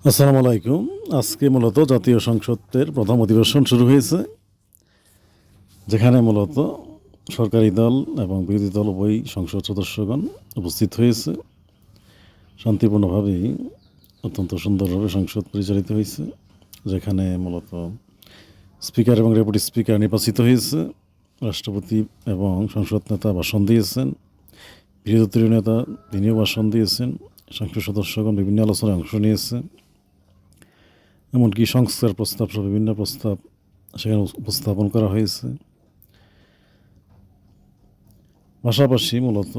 আসসালামু আলাইকুম। আজকে মূলত জাতীয় সংসদের প্রথম অধিবেশন শুরু হয়েছে, যেখানে মূলত সরকারি দল এবং বিরোধী দল উভয় সংসদ সদস্যগণ উপস্থিত হয়েছে। শান্তিপূর্ণভাবেই অত্যন্ত সুন্দরভাবে সংসদ পরিচালিত হয়েছে, যেখানে মূলত স্পিকার এবং ডেপুটি স্পিকার নির্বাচিত হয়েছে। রাষ্ট্রপতি এবং সংসদ নেতা ভাষণ দিয়েছেন, বিরোধী দলীয় নেতা তিনিও ভাষণ দিয়েছেন, সংসদ সদস্যগণ বিভিন্ন আলোচনায় অংশ নিয়েছে। এমনকি সংস্কার প্রস্তাব সহ বিভিন্ন প্রস্তাব সেখানে উপস্থাপন করা হয়েছে। পাশাপাশি মূলত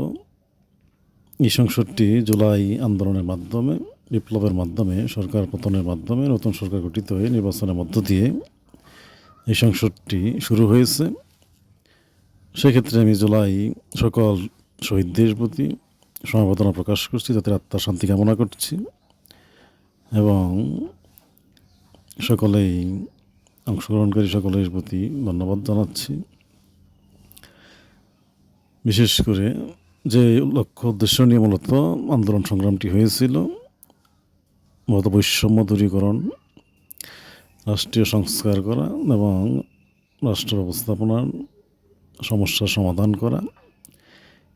এই সংসদটি জুলাই আন্দোলনের মাধ্যমে, বিপ্লবের মাধ্যমে, সরকার পতনের মাধ্যমে নতুন সরকার গঠিত হয়ে নির্বাচনের মধ্য দিয়ে এই সংসদটি শুরু হয়েছে। সেক্ষেত্রে আমি জুলাই সকল শহীদদের প্রতি সমবেদনা প্রকাশ করছি, যাদের আত্মার শান্তি কামনা করছি এবং সকলেই অংশগ্রহণকারী সকলের প্রতি ধন্যবাদ জানাচ্ছি। বিশেষ করে যে লক্ষ্য উদ্দেশ্য নিয়ে মূলত আন্দোলন সংগ্রামটি হয়েছিল, মূলত বৈষম্য দূরীকরণ, রাষ্ট্রীয় সংস্কার করা এবং রাষ্ট্র ব্যবস্থাপনার সমস্যার সমাধান করা,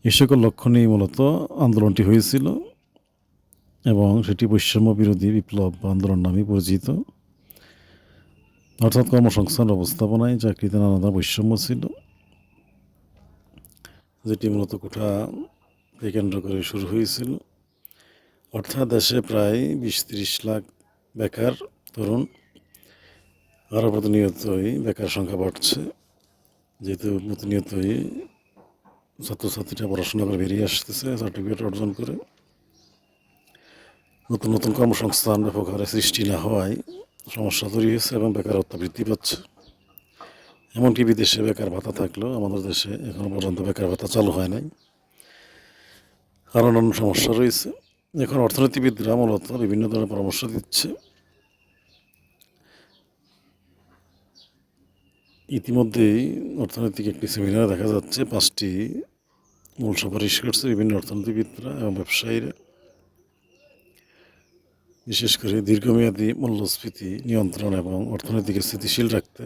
এ সকল লক্ষ্য নিয়ে মূলত আন্দোলনটি হয়েছিল এবং সেটি বৈষম্য বিরোধী বিপ্লব আন্দোলন নামে পরিচিত। অর্থাৎ কর্মসংস্থান ব্যবস্থাপনায় চাকরিতে নানা বৈষম্য ছিল, যেটি মূলত কোটাকে কেন্দ্র করে শুরু হয়েছিল। অর্থাৎ দেশে প্রায় 20-30 লাখ বেকার তরুণ, আরও প্রতিনিয়তই বেকার সংখ্যা বাড়ছে, যেহেতু প্রতিনিয়তই ছাত্রছাত্রীরা পড়াশোনা করে বেরিয়ে আসতেছে সার্টিফিকেট অর্জন করে। নতুন নতুন কর্মসংস্থান ব্যাপক হারে সৃষ্টি না হওয়ায় সমস্যা তৈরি হয়েছে এবং বেকারত্ব বৃদ্ধি পাচ্ছে। এমনকি বিদেশে বেকার ভাতা থাকলেও আমাদের দেশে এখনও পর্যন্ত বেকার ভাতা চালু হয় নাই, কারণ অন্য সমস্যা রয়েছে। এখন অর্থনীতিবিদরা মূলত বিভিন্ন ধরনের পরামর্শ দিচ্ছে। ইতিমধ্যেই অর্থনৈতিক একটি সেমিনারে দেখা যাচ্ছে 5টি মূল সুপারিশ করছে বিভিন্ন অর্থনীতিবিদরা এবং ব্যবসায়ীরা। বিশেষ করে দীর্ঘমেয়াদী মূল্যস্ফীতি নিয়ন্ত্রণ এবং অর্থনীতিকে স্থিতিশীল রাখতে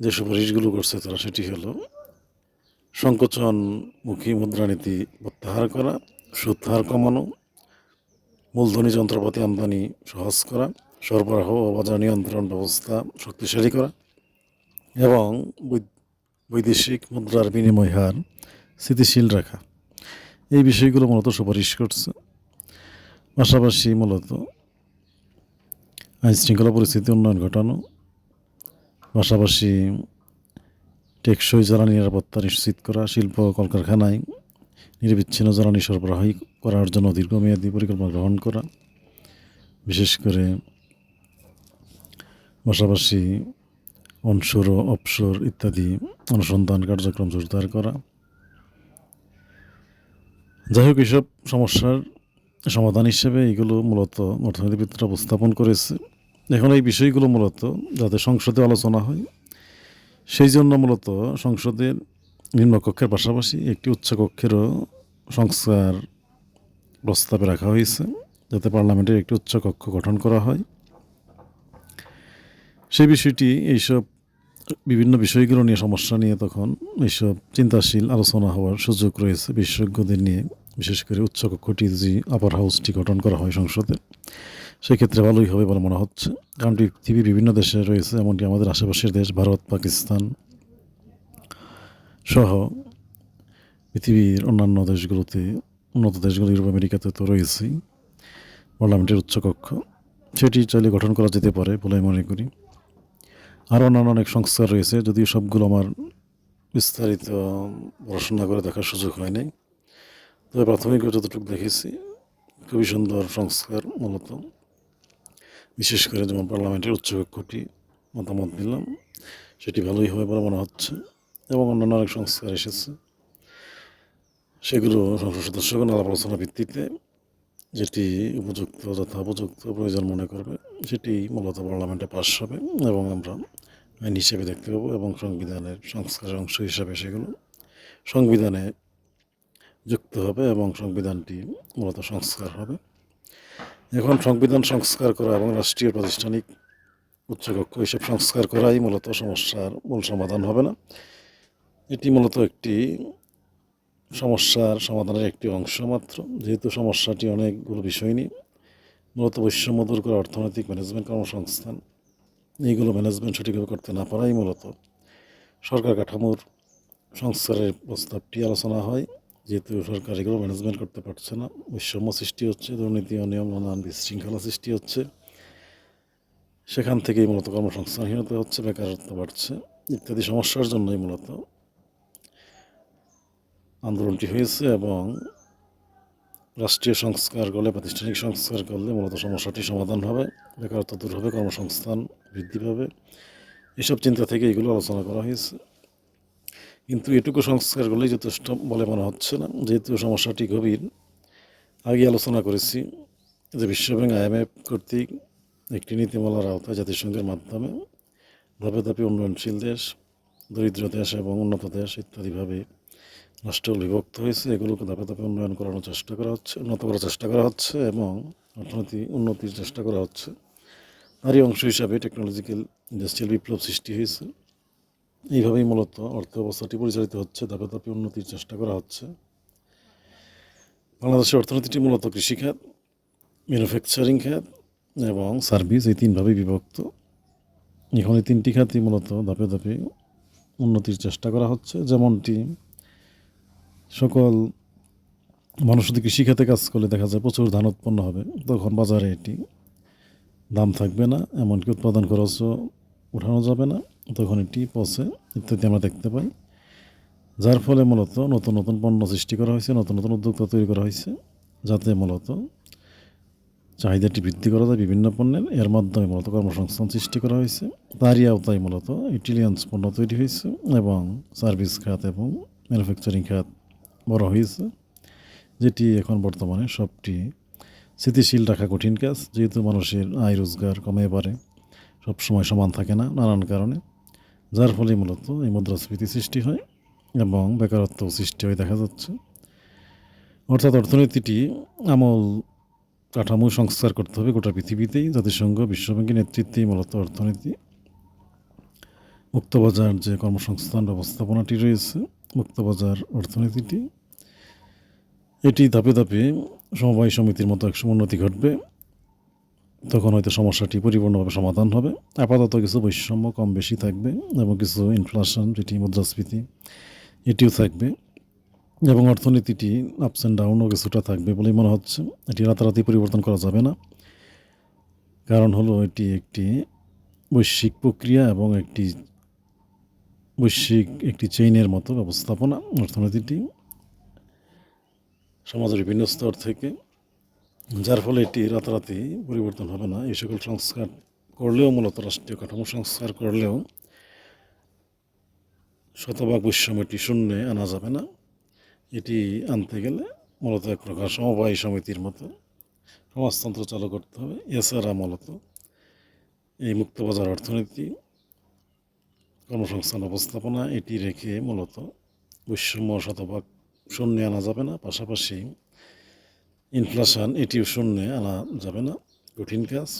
যে সুপারিশগুলো করছে তারা, সেটি হলো সংকোচনমুখী মুদ্রানীতি প্রত্যাহার করা, সুদ হার কমানো, মূলধনী যন্ত্রপাতি আমদানি সহজ করা, সরবরাহ ও বাজার নিয়ন্ত্রণ ব্যবস্থা শক্তিশালী করা এবং বৈদেশিক মুদ্রার বিনিময় হার স্থিতিশীল রাখা, এই বিষয়গুলো মূলত সুপারিশ করছে। পাশাপাশি মূলত আইনশৃঙ্খলা পরিস্থিতি উন্নয়ন ঘটানো, পাশাপাশি টেকসই জ্বালানি নিরাপত্তা নিশ্চিত করা, শিল্প কলকারখানায় নিরবিচ্ছিন্ন জ্বালানি সরবরাহ করার জন্য দীর্ঘমেয়াদী পরিকল্পনা গ্রহণ করা, বিশেষ করে পাশাপাশি অনশোর ও অফশোর ইত্যাদি অনুসন্ধান কার্যক্রম জোরদার করা। যাই হোক, এসব সমস্যার সমাধান হিসেবে এগুলো মূলত অর্থনীতিবিদরা উপস্থাপন করেছে। এখন এই বিষয়গুলো মূলত যাতে সংসদে আলোচনা হয়, সেই জন্য মূলত সংসদের নিম্নকক্ষের পাশাপাশি একটি উচ্চকক্ষেরও সংস্কার প্রস্তাবে রাখা হয়েছে, যাতে পার্লামেন্টের একটি উচ্চকক্ষ গঠন করা হয়। সেই বিষয়টি এইসব বিভিন্ন বিষয়গুলো নিয়ে, সমস্যা নিয়ে তখন এইসব চিন্তাশীল আলোচনা হওয়ার সুযোগ রয়েছে বিশেষজ্ঞদের নিয়ে। বিশেষ করে উচ্চকক্ষটি যদি আপার হাউসটি গঠন করা হয় সংসদে, সেক্ষেত্রে ভালোই হবে বলে মনে হচ্ছে। কারণ পৃথিবীর বিভিন্ন দেশে রয়েছে, এমনকি আমাদের আশেপাশের দেশ ভারত, পাকিস্তান সহ পৃথিবীর অন্যান্য দেশগুলোতে, উন্নত দেশগুলো, ইউরোপ আমেরিকাতে তো রয়েছেই পার্লামেন্টের উচ্চকক্ষ। সেটি চাইলে গঠন করা যেতে পারে বলে আমি মনে করি। আরও অন্যান্য অনেক সংস্কার রয়েছে, যদিও সবগুলো আমার বিস্তারিত পড়াশোনা করে দেখার সুযোগ হয় নাই, তবে প্রাথমিকভাবে যতটুকু দেখেছি খুবই সুন্দর সংস্কার। মূলত বিশেষ করে যেমন পার্লামেন্টের উচ্চকক্ষটি মতামত দিলাম, সেটি ভালোই হবে বলে মনে হচ্ছে। এবং অন্যান্য অনেক সংস্কার এসেছে, সেগুলো সংসদ সদস্যগণ আলাপ আলোচনার ভিত্তিতে যেটি উপযুক্ত, যথা উপযুক্ত প্রয়োজন মনে করবে, সেটি মূলত পার্লামেন্টে পাস হবে এবং আমরা আইন হিসেবে দেখতে পাবো এবং সংবিধানের সংস্কারের অংশ হিসাবে সেগুলো সংবিধানে যুক্ত হবে এবং সংবিধানটি মূলত সংস্কার হবে। এখন সংবিধান সংস্কার করা এবং রাষ্ট্রীয় প্রাতিষ্ঠানিক উচ্চকক্ষ এইসব সংস্কার করাই মূলত সমস্যার মূল সমাধান হবে না। এটি মূলত একটি সমস্যার সমাধানের একটি অংশ মাত্র, যেহেতু সমস্যাটি অনেকগুলো বিষয় নিয়ে। মূলত বৈষম্য দূর করা, অর্থনৈতিক, ম্যানেজমেন্ট, কর্মসংস্থান, এইগুলো ম্যানেজমেন্ট সঠিকভাবে করতে না পারাই মূলত সরকার কাঠামোর সংস্কারের প্রস্তাবটি আলোচনা হয়। যেহেতু সরকার এগুলো ম্যানেজমেন্ট করতে পারছে না, বৈষম্য সৃষ্টি হচ্ছে, দুর্নীতি, অনিয়ম, নানান বিশৃঙ্খলা সৃষ্টি হচ্ছে, সেখান থেকেই মূলত কর্মসংস্থানহীনতা হচ্ছে, বেকারত্ব বাড়ছে ইত্যাদি সমস্যার জন্যই মূলত আন্দোলনটি হয়েছে। এবং রাষ্ট্রীয় সংস্কার করলে, প্রাতিষ্ঠানিক সংস্কার করলে মূলত সমস্যাটি সমাধান হবে, বেকারত্ব দূর হবে, কর্মসংস্থান বৃদ্ধি পাবে। এসব চিন্তা থেকে এগুলো আলোচনা করা হয়েছে। কিন্তু এটুকু সংস্কার করলেই যথেষ্ট বলে মনে হচ্ছে না, যেহেতু সমস্যাটি গভীর। আগে আলোচনা করেছি যে বিশ্বব্যাংক, IMF কর্তৃক একটি নীতিমালার আওতায় জাতিসংঘের মাধ্যমে ধাপে ধাপে উন্নয়নশীল দেশ, দরিদ্র দেশ এবং উন্নত দেশ ইত্যাদিভাবে রাষ্ট্র বিভক্ত হয়েছে। এগুলোকে ধাপে ধাপে উন্নত করার চেষ্টা করা হচ্ছে এবং অর্থনীতি উন্নতির চেষ্টা করা হচ্ছে। তারই অংশ হিসাবে টেকনোলজিক্যাল ইন্ডাস্ট্রিয়াল বিপ্লব সৃষ্টি হয়েছে। এইভাবেই মূলত অর্থ অবস্থাটি পরিচালিত হচ্ছে, ধাপে ধাপে উন্নতির চেষ্টা করা হচ্ছে। বাংলাদেশের অর্থনীতিটি মূলত কৃষিখাত, ম্যানুফ্যাকচারিং খাত এবং সার্ভিস, এই তিনভাবেই বিভক্ত। এখন এই তিনটি খাতই মূলত ধাপে ধাপে উন্নতির চেষ্টা করা হচ্ছে। যেমনটি সকল মানুষ যদি কৃষিখাতে কাজ করলে দেখা যায় প্রচুর ধান উৎপন্ন হবে, তখন বাজারে এটি দাম থাকবে না, এমনকি উৎপাদন খরচও উঠানো যাবে না, তখন এটি পচে ইত্যাদি আমরা দেখতে পাই। যার ফলে মূলত নতুন নতুন পণ্য সৃষ্টি করা হয়েছে, নতুন নতুন উদ্যোক্তা তৈরি করা হয়েছে, যাতে মূলত চাহিদাটি বৃদ্ধি করা যায় বিভিন্ন পণ্যের। এর মাধ্যমে মূলত কর্মসংস্থান সৃষ্টি করা হয়েছে। তারই আওতায় মূলত ইটালিয়ান্স পণ্য তৈরি হয়েছে এবং সার্ভিস খাত এবং ম্যানুফ্যাকচারিং খাত বড় হয়েছে, যেটি এখন বর্তমানে সবটি স্থিতিশীল রাখা কঠিন কাজ, যেহেতু মানুষের আয় রোজগার কমে পারে, সবসময় সমান থাকে না নানান কারণে। যার ফলে মূলত এই মুদ্রাস্ফীতি সৃষ্টি হয় এবং বেকারত্ব সৃষ্টি হয়ে দেখা যাচ্ছে। অর্থাৎ অর্থনীতিটি আমল কাঠামো সংস্কার করতে হবে গোটা পৃথিবীতেই। জাতিসংঘ, বিশ্বব্যাংকের নেতৃত্বেই মূলত অর্থনীতি, মুক্তবাজার যে কর্মসংস্থান ব্যবস্থাপনাটি রয়েছে, মুক্তবাজার অর্থনীতিটি, এটি ধাপে ধাপে সমবায় সমিতির মতো একসময় উন্নতি ঘটবে। তখন হয়তো সমস্যাটি পরিপূর্ণভাবে সমাধান হবে। আপাতত কিছু বৈষম্য কম বেশি থাকবে এবং কিছু ইনফ্লেশন, যেটি মুদ্রাস্ফীতি, এটিও থাকবে এবং অর্থনীতিটি আপস অ্যান্ড ডাউনও কিছুটা থাকবে বলেই মনে হচ্ছে। এটি রাতারাতি পরিবর্তন করা যাবে না, কারণ হলো এটি একটি বৈশ্বিক প্রক্রিয়া এবং বৈশ্বিক একটি চেইনের মতো ব্যবস্থাপনা। অর্থনীতিটি সমাজের বিভিন্ন স্তর থেকে, যার ফলে এটি রাতারাতি পরিবর্তন হবে না। এই সকল সংস্কার করলেও, মূলত রাষ্ট্রীয় কাঠামো সংস্কার করলেও শতভাগ বৈষম্যটি শূন্যে আনা যাবে না। এটি আনতে গেলে মূলত এক প্রকার সমবায় সমিতির মতো সমাজতন্ত্র চালু করতে হবে। এছাড়া মূলত এই মুক্তবাজার অর্থনীতি, কর্মসংস্থান ব্যবস্থাপনা, এটি রেখে মূলত বৈষম্য শতভাগ শূন্যে আনা যাবে না। পাশাপাশি ইনফ্লেশন, এটিও শূন্যে আনা যাবে না, কঠিন কাজ।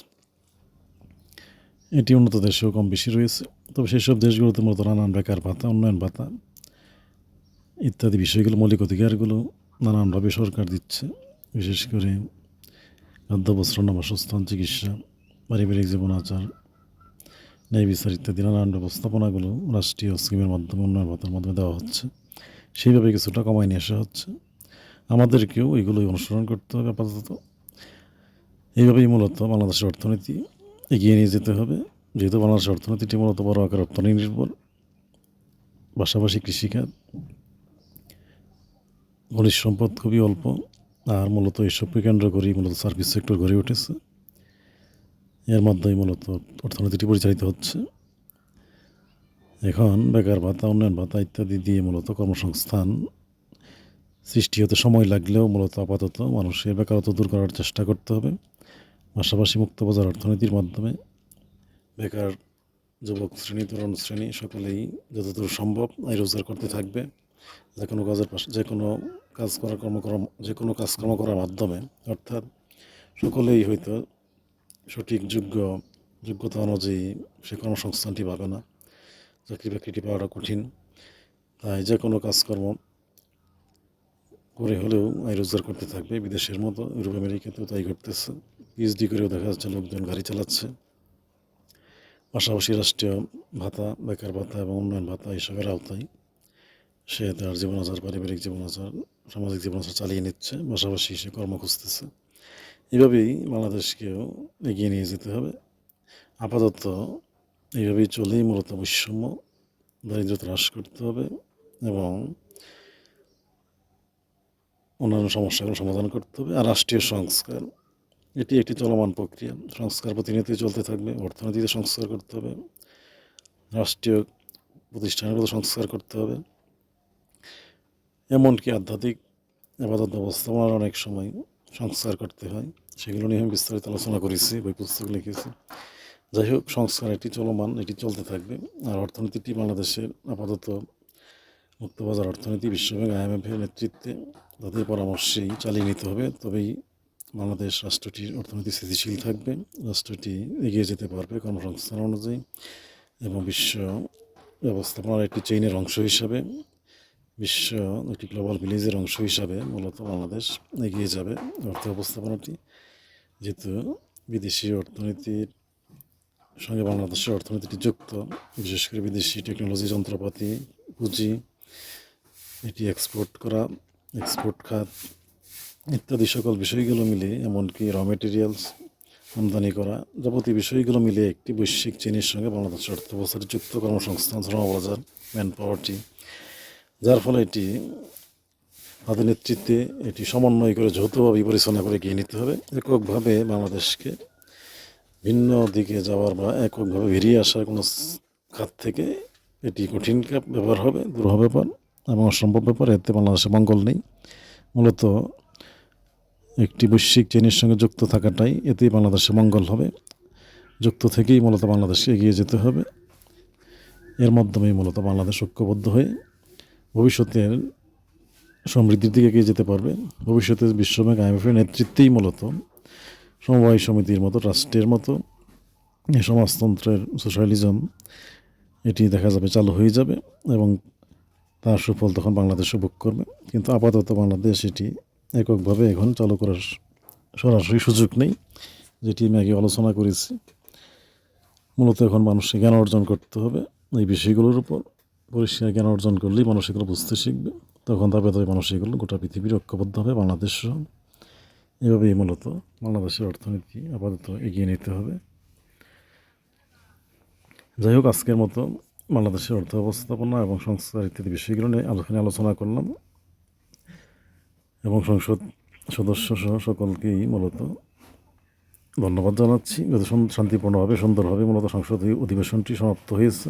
এটি উন্নত দেশেও কম বেশি রয়েছে, তবে সেসব দেশগুলোতে মূলত নানান বেকার ভাতা, উন্নয়ন ভাতা ইত্যাদি বিষয়গুলো, মৌলিক অধিকারগুলো নানানভাবে সরকার দিচ্ছে। বিশেষ করে খাদ্য, বস্ত্র, বাসস্থান, চিকিৎসা, পারিবারিক জীবন আচার, ন্যায় বিচার ইত্যাদি নানান ব্যবস্থাপনাগুলো রাষ্ট্রীয় স্কিমের মাধ্যমে, উন্নয়ন ভাতার মাধ্যমে দেওয়া হচ্ছে। সেইভাবে কিছুটা কমায় নিয়ে আসা হচ্ছে। আমাদেরকেও এগুলোই অনুসরণ করতে হবে আপাতত। এইভাবেই মূলত বাংলাদেশের অর্থনীতি এগিয়ে নিয়ে যেতে হবে, যেহেতু বাংলাদেশের অর্থনীতিটি মূলত বড় আকার রপ্তানি নির্ভর, পাশাপাশি কৃষিখাত, খনিজ সম্পদ খুবই অল্প, আর মূলত এসবকে কেন্দ্র করেই মূলত সার্ভিস সেক্টর গড়ে উঠেছে। এর মাধ্যমে মূলত অর্থনীতিটি পরিচালিত হচ্ছে। এখন বেকার ভাতা, উন্নয়ন ভাতা ইত্যাদি দিয়ে মূলত কর্মসংস্থান সৃষ্টি হতে সময় লাগলেও মূলত আপাতত মানুষের বেকারত্ব দূর করার চেষ্টা করতে হবে। পাশাপাশি মুক্তবাজার অর্থনীতির মাধ্যমে বেকার যুবক শ্রেণী, তরুণ শ্রেণী সকলেই যতদূর সম্ভব আয় রোজগার করতে থাকবে। যে কোনো কাজকর্ম করার মাধ্যমে, অর্থাৎ সকলেই হয়তো সঠিক যোগ্যতা অনুযায়ী সে কর্মসংস্থানটি পাবে না, চাকরি বাকরিটি পাওয়াটা কঠিন। তাই যে কোনো কাজকর্ম করে হলেও আয় রোজগার করতে থাকবে। বিদেশের মতো ইউরোপ আমেরিকাতেও তাই ঘটতেছে। পিএইচডি করেও দেখা যাচ্ছে লোকজন গাড়ি চালাচ্ছে। পাশাপাশি রাষ্ট্রীয় ভাতা, বেকার ভাতা এবং উন্নয়ন ভাতা এসবের আওতায় সে তার জীবনাচার, পারিবারিক জীবনাচার, সামাজিক জীবনাচার চালিয়ে নিচ্ছে, পাশাপাশি সে কর্ম খুঁজতেছে। এভাবেই বাংলাদেশকেও এগিয়ে নিয়ে যেতে হবে। আপাতত এইভাবেই চলেই মূলত বৈষম্য, দারিদ্রতা হ্রাস করতে হবে এবং অন্যান্য সমস্যাগুলো সমাধান করতে হবে। আর রাষ্ট্রীয় সংস্কার, এটি একটি চলমান প্রক্রিয়া। সংস্কার প্রতিনিয়তই চলতে থাকবে। অর্থনীতিতে সংস্কার করতে হবে, রাষ্ট্রীয় প্রতিষ্ঠানগুলো সংস্কার করতে হবে, এমনকি আধ্যাত্মিক আপাতত ব্যবস্থাপনার অনেক সময় সংস্কার করতে হয়। সেগুলো নিয়ে আমি বিস্তারিত আলোচনা করেছি, বই পুস্তক লিখেছি। যাই হোক, সংস্কার এটি চলমান, এটি চলতে থাকবে। আর অর্থনীতিটি বাংলাদেশের আপাতত মুক্তবাজার অর্থনীতি বিশ্বব্যাংক IMF-এর নেতৃত্বে তাদের পরামর্শেই চালিয়ে নিতে হবে। তবেই বাংলাদেশ রাষ্ট্রটির অর্থনীতি স্থিতিশীল থাকবে, রাষ্ট্রটি এগিয়ে যেতে পারবে কর্মসংস্থান অনুযায়ী এবং বিশ্ব ব্যবস্থাপনার একটি চেইনের অংশ হিসাবে, বিশ্ব একটি গ্লোবাল ভিলেজের অংশ হিসাবে মূলত বাংলাদেশ এগিয়ে যাবে। অর্থ ব্যবস্থাপনাটি যেহেতু বিদেশি অর্থনীতির সঙ্গে বাংলাদেশের অর্থনীতিটি যুক্ত, বিশেষ করে বিদেশি টেকনোলজি, যন্ত্রপাতি, পুঁজি, এটি এক্সপোর্ট খাত ইত্যাদি সকল বিষয়গুলো মিলে, এমনকি র মেটেরিয়ালস আমদানি করা, যাবতীয় বিষয়গুলো মিলে একটি বৈশ্বিক চেনের সঙ্গে বাংলাদেশের অর্থব্যবস্থাটি যুক্ত, কর্মসংস্থান, শ্রমবাজার, ম্যান পাওয়ারটি, যার ফলে এটি তাদের নেতৃত্বে এটি সমন্বয় করে যৌথভাবে বিবেচনা করে এগিয়ে নিতে হবে। এককভাবে বাংলাদেশকে ভিন্ন দিকে যাওয়ার বা এককভাবে বেরিয়ে আসার কোনো খাত থেকে এটি কঠিন ব্যাপার হবে, দুরূহ ব্যাপার এবং অসম্ভব ব্যাপার। এতে বাংলাদেশে মঙ্গল নেই। মূলত একটি বৈশ্বিক চেনের সঙ্গে যুক্ত থাকাটাই এতেই বাংলাদেশে মঙ্গল হবে। যুক্ত থেকেই মূলত বাংলাদেশকে এগিয়ে যেতে হবে। এর মাধ্যমেই মূলত বাংলাদেশ ঐক্যবদ্ধ হয়ে ভবিষ্যতের সমৃদ্ধির দিকে এগিয়ে যেতে পারবে। ভবিষ্যতে বিশ্বব্যাংক IMF-এর নেতৃত্বেই মূলত সমবায় সমিতির মতো, রাষ্ট্রের মতো এই সমাজতন্ত্রের সোশ্যালিজম এটি দেখা যাবে চালু হয়ে যাবে এবং তার সুফল তখন বাংলাদেশ ভোগ করবে। কিন্তু আপাতত বাংলাদেশ এটি এককভাবে এখন চালু করার সরাসরি সুযোগ নেই, যেটি আমি আগে আলোচনা করেছি। মূলত এখন মানুষকে জ্ঞান অর্জন করতে হবে এই বিষয়গুলোর উপর। পরিষ্কার জ্ঞান অর্জন করলেই মানুষ এগুলো বুঝতে শিখবে, তখন তবে মানুষ এগুলো গোটা পৃথিবীর ঐক্যবদ্ধ হবে, বাংলাদেশ সহ। এভাবেই মূলত বাংলাদেশের অর্থনীতি আপাতত এগিয়ে নিতে হবে। যাই হোক, আজকের মতো বাংলাদেশের অর্থ ব্যবস্থাপনা এবং সংস্কার ইত্যাদি বিষয়গুলো নিয়ে আলোচনা করলাম এবং সংসদ সদস্য সহ সকলকেই মূলত ধন্যবাদ জানাচ্ছি। যত শান্তিপূর্ণভাবে, সুন্দরভাবে মূলত সংসদ অধিবেশনটি সমাপ্ত হয়েছে।